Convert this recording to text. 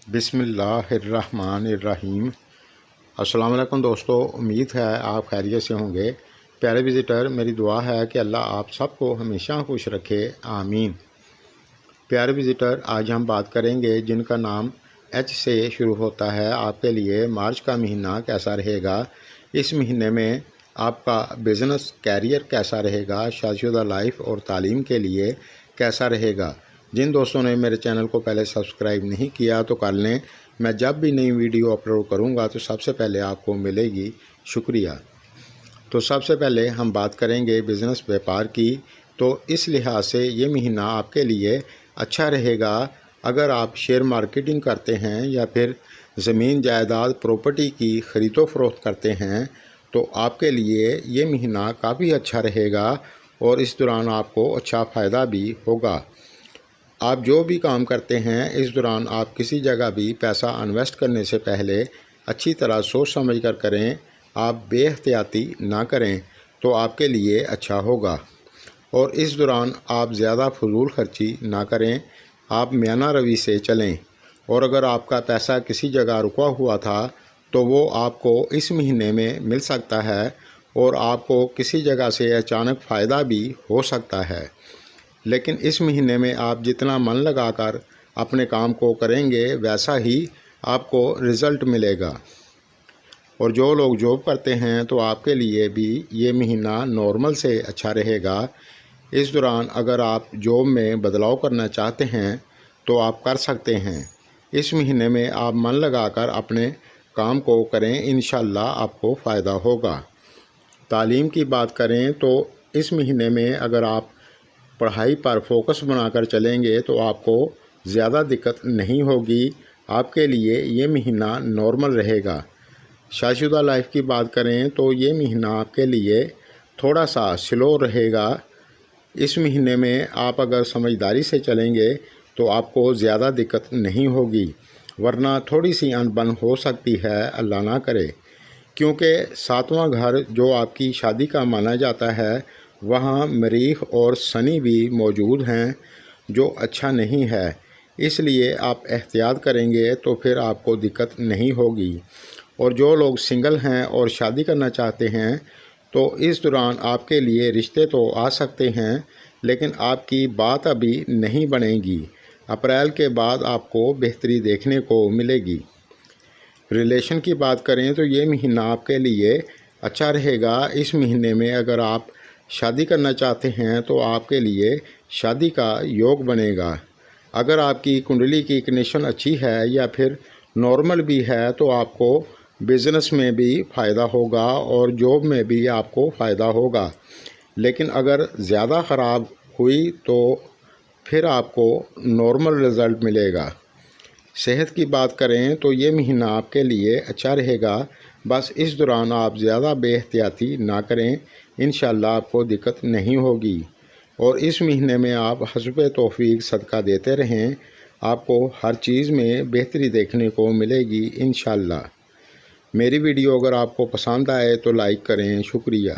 बिस्मिल्लाहिर्रहमानिर्रहीम। अस्सलाम वालेकुम दोस्तों, उम्मीद है आप खैरियत से होंगे। प्यारे विज़िटर, मेरी दुआ है कि अल्लाह आप सबको हमेशा खुश रखे, आमीन। प्यारे विज़िटर, आज हम बात करेंगे जिनका नाम एच से शुरू होता है, आपके लिए मार्च का महीना कैसा रहेगा। इस महीने में आपका बिज़नेस कैरियर कैसा रहेगा, शादीशुदा लाइफ और तालीम के लिए कैसा रहेगा। जिन दोस्तों ने मेरे चैनल को पहले सब्सक्राइब नहीं किया तो कर लें। मैं जब भी नई वीडियो अपलोड करूंगा तो सबसे पहले आपको मिलेगी। शुक्रिया। तो सबसे पहले हम बात करेंगे बिज़नेस व्यापार की। तो इस लिहाज से ये महीना आपके लिए अच्छा रहेगा। अगर आप शेयर मार्केटिंग करते हैं या फिर ज़मीन जायदाद प्रॉपर्टी की ख़रीदो फरोख्त करते हैं तो आपके लिए ये महीना काफ़ी अच्छा रहेगा और इस दौरान आपको अच्छा फ़ायदा भी होगा। आप जो भी काम करते हैं इस दौरान आप किसी जगह भी पैसा इन्वेस्ट करने से पहले अच्छी तरह सोच समझ कर करें। आप बेहतियाती ना करें तो आपके लिए अच्छा होगा। और इस दौरान आप ज़्यादा फजूल खर्ची ना करें, आप मियाना रवि से चलें। और अगर आपका पैसा किसी जगह रुका हुआ था तो वो आपको इस महीने में मिल सकता है और आपको किसी जगह से अचानक फ़ायदा भी हो सकता है। लेकिन इस महीने में आप जितना मन लगाकर अपने काम को करेंगे वैसा ही आपको रिज़ल्ट मिलेगा। और जो लोग जॉब करते हैं तो आपके लिए भी ये महीना नॉर्मल से अच्छा रहेगा। इस दौरान अगर आप जॉब में बदलाव करना चाहते हैं तो आप कर सकते हैं। इस महीने में आप मन लगाकर अपने काम को करें, इंशाल्लाह आपको फ़ायदा होगा। तालीम की बात करें तो इस महीने में अगर आप पढ़ाई पर फोकस बनाकर चलेंगे तो आपको ज़्यादा दिक्कत नहीं होगी। आपके लिए ये महीना नॉर्मल रहेगा। शादीशुदा लाइफ की बात करें तो ये महीना आपके लिए थोड़ा सा स्लो रहेगा। इस महीने में आप अगर समझदारी से चलेंगे तो आपको ज़्यादा दिक्कत नहीं होगी, वरना थोड़ी सी अनबन हो सकती है, अल्लाह ना करे। क्योंकि सातवां घर जो आपकी शादी का माना जाता है वहाँ मरीख और शनि भी मौजूद हैं जो अच्छा नहीं है। इसलिए आप एहतियात करेंगे तो फिर आपको दिक्कत नहीं होगी। और जो लोग सिंगल हैं और शादी करना चाहते हैं तो इस दौरान आपके लिए रिश्ते तो आ सकते हैं लेकिन आपकी बात अभी नहीं बनेगी। अप्रैल के बाद आपको बेहतरी देखने को मिलेगी। रिलेशन की बात करें तो ये महीना आपके लिए अच्छा रहेगा। इस महीने में अगर आप शादी करना चाहते हैं तो आपके लिए शादी का योग बनेगा। अगर आपकी कुंडली की कंडीशन अच्छी है या फिर नॉर्मल भी है तो आपको बिज़नेस में भी फ़ायदा होगा और जॉब में भी आपको फ़ायदा होगा। लेकिन अगर ज़्यादा ख़राब हुई तो फिर आपको नॉर्मल रिज़ल्ट मिलेगा। सेहत की बात करें तो ये महीना आपके लिए अच्छा रहेगा। बस इस दौरान आप ज़्यादा बेहतियाती ना करें, इंशाल्लाह आपको दिक्कत नहीं होगी। और इस महीने में आप हस्बे तौफीक सदका देते रहें, आपको हर चीज़ में बेहतरी देखने को मिलेगी इंशाल्लाह। मेरी वीडियो अगर आपको पसंद आए तो लाइक करें। शुक्रिया।